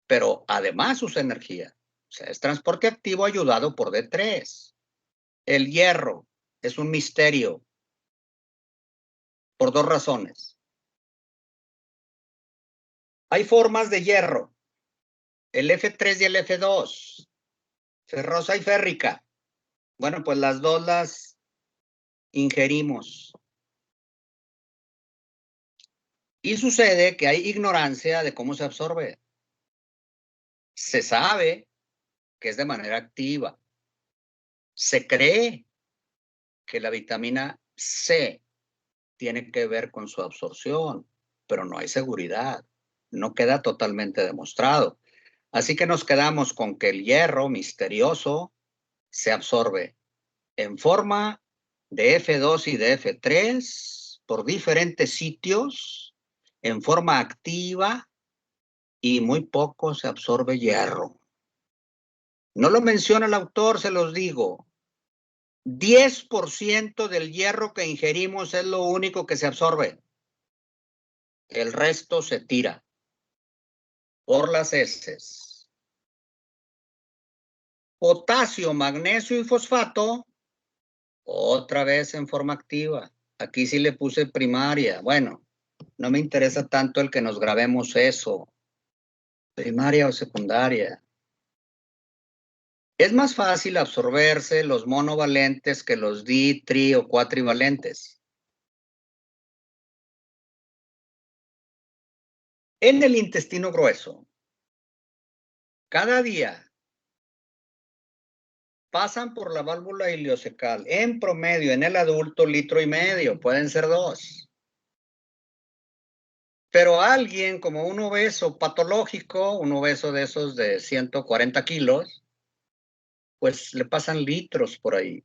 pero además usa energía. O sea, es transporte activo ayudado por D3. El hierro Es un misterio. Por dos razones. Hay formas de hierro. El F3 y el F2. Ferrosa y férrica. Bueno, pues las dos las ingerimos. Y sucede que hay ignorancia de cómo se absorbe. Se sabe que es de manera activa. Se cree que la vitamina C tiene que ver con su absorción, pero no hay seguridad. No queda totalmente demostrado. Así que nos quedamos con que el hierro misterioso se absorbe en forma de F2 y de F3 por diferentes sitios, en forma activa, y muy poco se absorbe hierro. No lo menciona el autor, se los digo. 10% del hierro que ingerimos es lo único que se absorbe. El resto se tira por las heces. Potasio, magnesio y fosfato, otra vez en forma activa. Aquí sí le puse primaria. Bueno, no me interesa tanto el que nos grabemos eso. Primaria o secundaria. Es más fácil absorberse los monovalentes que los tri o cuatrivalentes. En el intestino grueso, cada día pasan por la válvula ileocecal, en promedio en el adulto 1,5 litros, pueden ser 2. Pero alguien como un obeso patológico, un obeso de esos de 140 kilos, pues le pasan litros por ahí.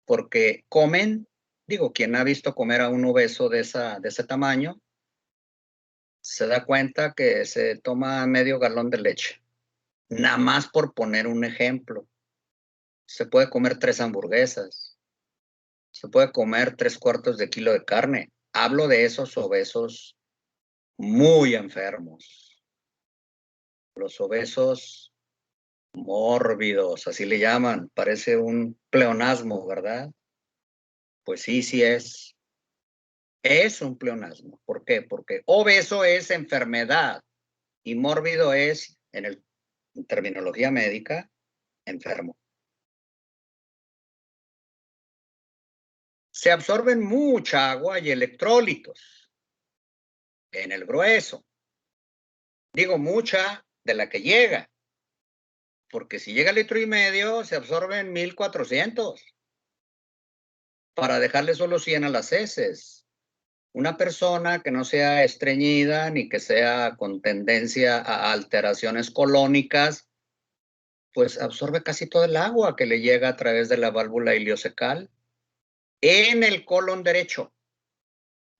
Porque comen, digo, quien ha visto comer a un obeso de ese tamaño, se da cuenta que se toma medio galón de leche. Nada más por poner un ejemplo. Se puede comer 3 hamburguesas. Se puede comer 3/4 de kilo de carne. Hablo de esos obesos muy enfermos. Los obesos mórbidos, así le llaman. Parece un pleonasmo, ¿verdad? Pues sí, sí es. Es un pleonasmo. ¿Por qué? Porque obeso es enfermedad y mórbido es, en terminología médica, enfermo. Se absorben mucha agua y electrolitos en el grueso. Digo mucha de la que llega, porque si llega 1,5 litros, se absorben 1,400 para dejarle solo 100 a las heces. Una persona que no sea estreñida ni que sea con tendencia a alteraciones colónicas, pues absorbe casi todo el agua que le llega a través de la válvula ileocecal en el colon derecho.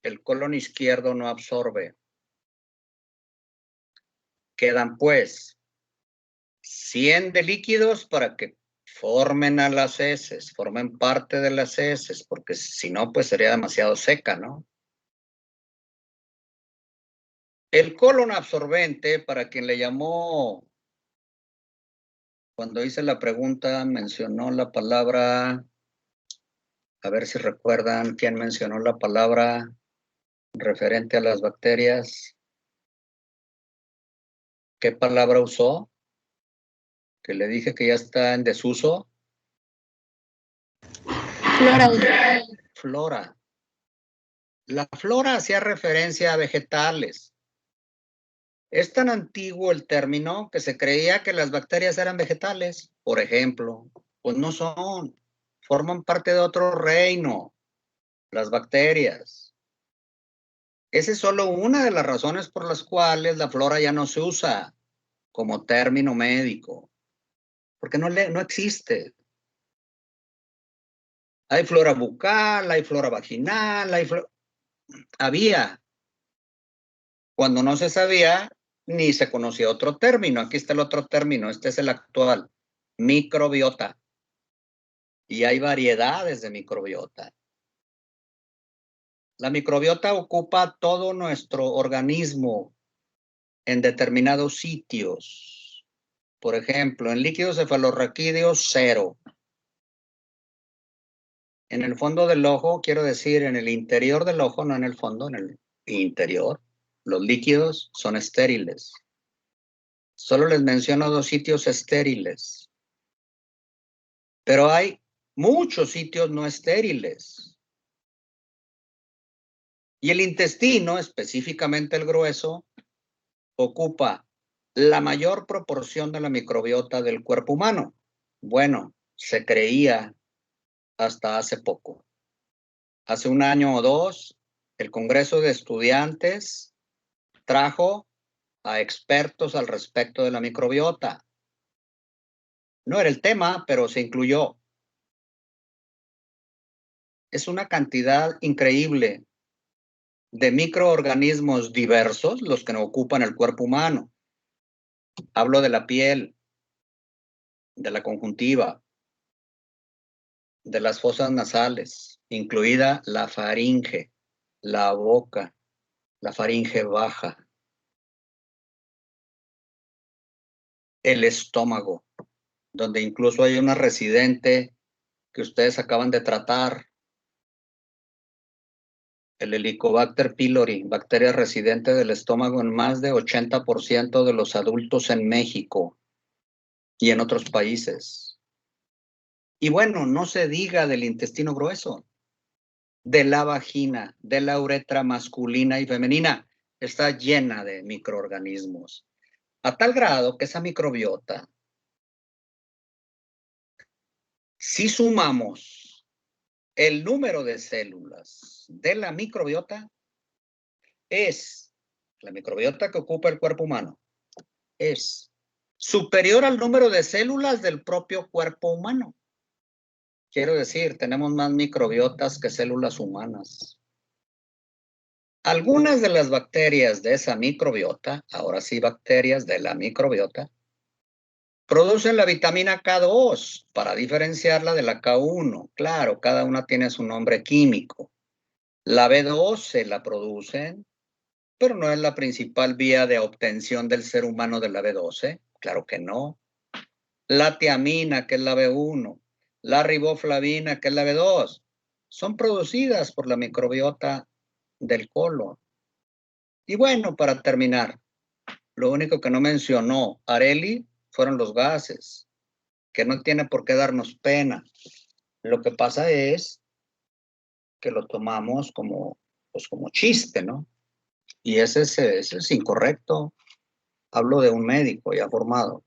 El colon izquierdo no absorbe. Quedan pues 100 de líquidos para que formen a las heces, formen parte de las heces, porque si no, pues sería demasiado seca, ¿no? El colon absorbente, para quien le llamó, cuando hice la pregunta, mencionó la palabra, a ver si recuerdan quién mencionó la palabra referente a las bacterias. ¿Qué palabra usó? Que le dije que ya está en desuso. Flora. Flora. La flora hacía referencia a vegetales. Es tan antiguo el término que se creía que las bacterias eran vegetales, por ejemplo. Pues no son. Forman parte de otro reino, las bacterias. Esa es solo una de las razones por las cuales la flora ya no se usa como término médico, porque no existe. Hay flora bucal, hay flora vaginal, había. Cuando no se sabía, ni se conocía otro término. Aquí está el otro término, este es el actual, microbiota. Y hay variedades de microbiota. La microbiota ocupa todo nuestro organismo en determinados sitios. Por ejemplo, en líquidos cefalorraquídeos, 0. En el fondo del ojo, quiero decir, en el interior del ojo, no en el fondo, en el interior, los líquidos son estériles. Solo les menciono 2 sitios estériles. Pero hay muchos sitios no estériles. Y el intestino, específicamente el grueso, ocupa la mayor proporción de la microbiota del cuerpo humano. Bueno, se creía hasta hace poco. Hace 1 año o 2, el Congreso de Estudiantes trajo a expertos al respecto de la microbiota. No era el tema, pero se incluyó. Es una cantidad increíble de microorganismos diversos los que ocupan el cuerpo humano. Hablo de la piel, de la conjuntiva, de las fosas nasales, incluida la faringe, la boca, la faringe baja, el estómago, donde incluso hay una residente que ustedes acaban de tratar, el Helicobacter pylori, bacteria residente del estómago en más de 80% de los adultos en México y en otros países. Y bueno, no se diga del intestino grueso, de la vagina, de la uretra masculina y femenina. Está llena de microorganismos, a tal grado que esa microbiota, si sumamos el número de células de la microbiota, es la microbiota que ocupa el cuerpo humano, es superior al número de células del propio cuerpo humano. Quiero decir, tenemos más microbiotas que células humanas. Algunas de las bacterias de esa microbiota, ahora sí bacterias de la microbiota, producen la vitamina K2 para diferenciarla de la K1. Claro, cada una tiene su nombre químico. La B12 la producen, pero no es la principal vía de obtención del ser humano de la B12. Claro que no. La tiamina, que es la B1, la riboflavina, que es la B2, son producidas por la microbiota del colon. Y bueno, para terminar, lo único que no mencionó Areli fueron los gases, que no tiene por qué darnos pena. Lo que pasa es que lo tomamos como, pues como chiste, ¿no? Y ese es incorrecto. Hablo de un médico ya formado.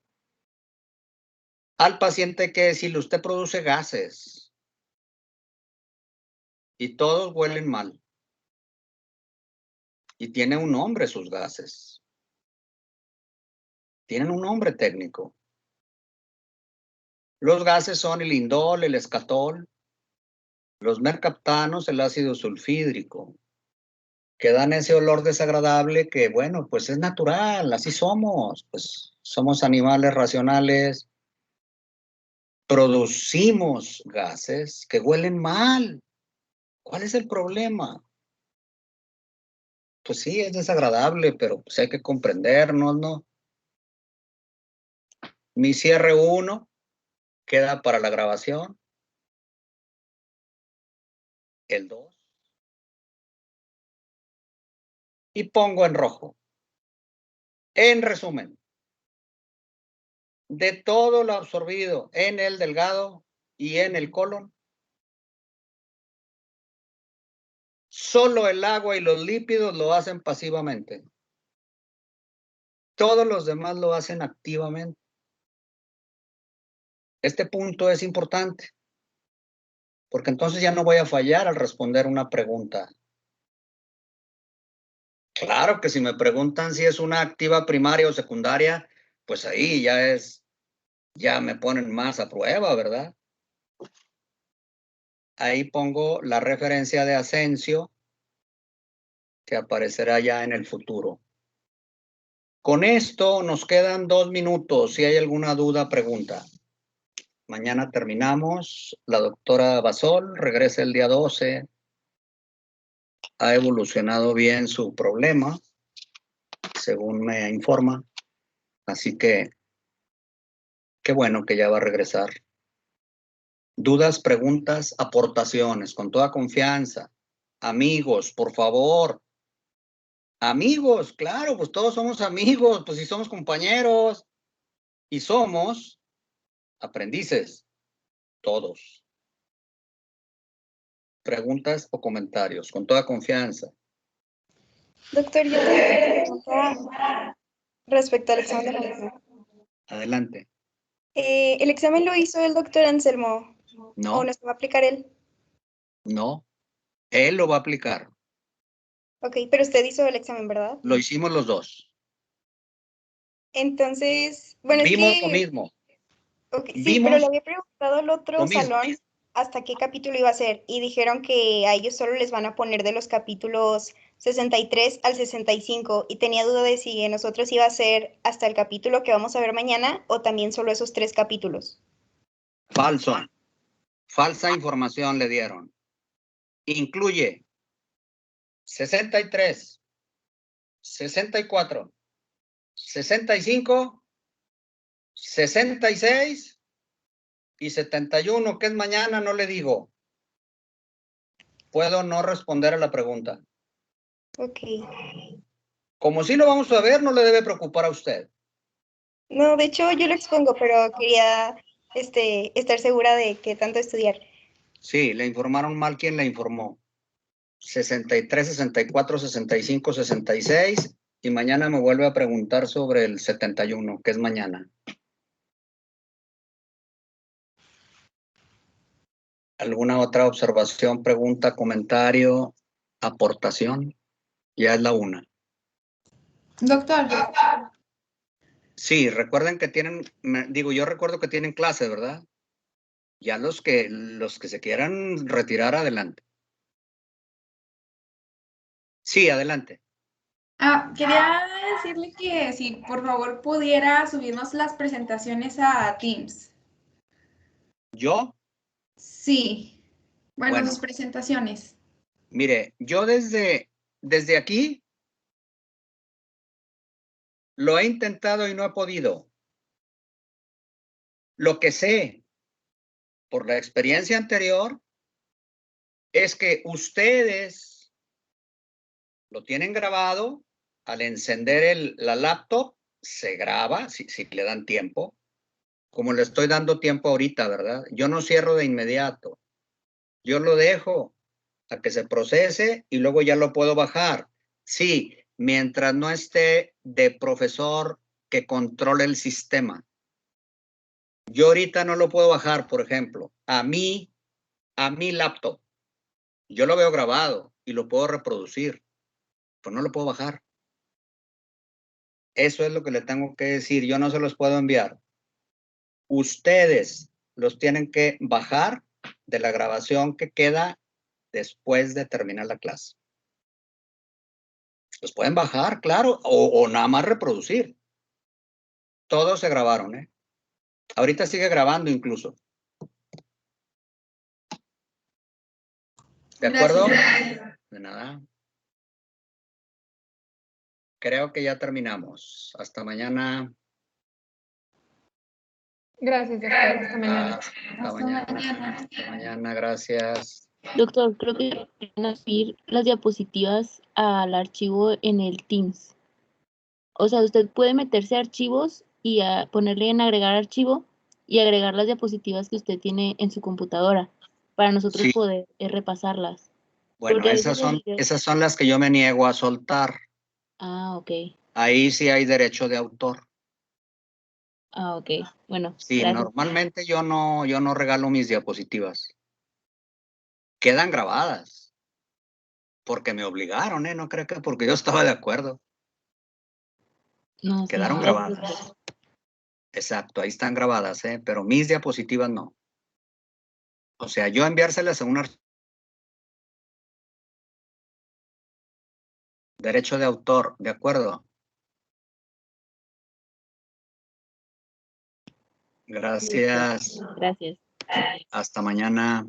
Al paciente que decirle, usted produce gases y todos huelen mal. Y tiene un nombre sus gases. Tienen un nombre técnico. Los gases son el indol, el escatol, los mercaptanos, el ácido sulfídrico, que dan ese olor desagradable que, bueno, pues es natural, así somos, pues somos animales racionales, producimos gases que huelen mal. ¿Cuál es el problema? Pues sí, es desagradable, pero pues hay que comprendernos, ¿no? Mi cierre 1 queda para la grabación. El 2. Y pongo en rojo. En resumen, de todo lo absorbido en el delgado y en el colon, solo el agua y los lípidos lo hacen pasivamente. Todos los demás lo hacen activamente. Este punto es importante, porque entonces ya no voy a fallar al responder una pregunta. Claro que si me preguntan si es una activa primaria o secundaria, pues ahí ya me ponen más a prueba, ¿verdad? Ahí pongo la referencia de Asensio, que aparecerá ya en el futuro. Con esto nos quedan 2 minutos. Si hay alguna duda, pregunta. Mañana terminamos. La doctora Basol regresa el día 12. Ha evolucionado bien su problema, según me informa. Así que, qué bueno que ya va a regresar. Dudas, preguntas, aportaciones, con toda confianza. Amigos, por favor. Amigos, claro, pues todos somos amigos, pues si somos compañeros y somos aprendices, todos. Preguntas o comentarios, con toda confianza. Doctor, yo tengo una pregunta respecto al examen de mañana. Adelante. ¿El examen lo hizo el doctor Anselmo? No. ¿O nos va a aplicar él? No, él lo va a aplicar. Ok, pero usted hizo el examen, ¿verdad? Lo hicimos los dos. Entonces, bueno, Vimos es que... lo mismo. Okay, sí, Vimos pero le había preguntado al otro lo mismo. salón hasta qué capítulo iba a ser y dijeron que a ellos solo les van a poner de los capítulos 63 al 65 y tenía duda de si en nosotros iba a ser hasta el capítulo que vamos a ver mañana o también solo esos 3 capítulos. Falso. Falsa información le dieron. Incluye 63, 64, 65, 66 y 71, que es mañana, no le digo. Puedo no responder a la pregunta. Ok. Como sí lo vamos a ver, no le debe preocupar a usted. No, de hecho yo lo expongo, pero quería estar segura de qué tanto estudiar. Sí, le informaron mal quien le informó. 63, 64, 65, 66 y mañana me vuelve a preguntar sobre el 71, que es mañana. ¿Alguna otra observación, pregunta, comentario, aportación? Ya es la 1. Doctor. Sí, recuerden que tienen, yo recuerdo que tienen clase, ¿verdad? Ya los que se quieran retirar, adelante. Sí, adelante. Quería decirle que si por favor pudiera subirnos las presentaciones a Teams. ¿Yo? Sí. Bueno, Bueno. sus presentaciones. Mire, yo desde aquí lo he intentado y no he podido. Lo que sé por la experiencia anterior es que ustedes lo tienen grabado, al encender la laptop se graba, si le dan tiempo, como le estoy dando tiempo ahorita, ¿verdad? Yo no cierro de inmediato. Yo lo dejo a que se procese y luego ya lo puedo bajar. Sí, mientras no esté de profesor que controle el sistema. Yo ahorita no lo puedo bajar, por ejemplo, a mi laptop. Yo lo veo grabado y lo puedo reproducir, pero no lo puedo bajar. Eso es lo que le tengo que decir. Yo no se los puedo enviar. Ustedes los tienen que bajar de la grabación que queda después de terminar la clase. Los pueden bajar, claro, o nada más reproducir. Todos se grabaron, ¿eh? Ahorita sigue grabando incluso. ¿De acuerdo? Gracias. De nada. Creo que ya terminamos. Hasta mañana. Gracias, doctor. Hasta mañana. Hasta mañana. Hasta mañana, gracias. Doctor, creo que van a subir las diapositivas al archivo en el Teams. O sea, usted puede meterse a archivos y ponerle en agregar archivo y agregar las diapositivas que usted tiene en su computadora para nosotros Sí. poder repasarlas. Bueno, Porque a esas veces son las que yo me niego a soltar. Ah, ok. Ahí sí hay derecho de autor. Ah, ok. Bueno, Sí, gracias. normalmente yo no regalo mis diapositivas. Quedan grabadas. Porque me obligaron, ¿eh? No creo que porque yo estaba de acuerdo. No, sí, Quedaron gracias, grabadas. doctor. Exacto, ahí están grabadas, ¿eh? Pero mis diapositivas no. O sea, yo enviárselas a un derecho de autor, ¿de acuerdo? Gracias. Gracias. Hasta mañana.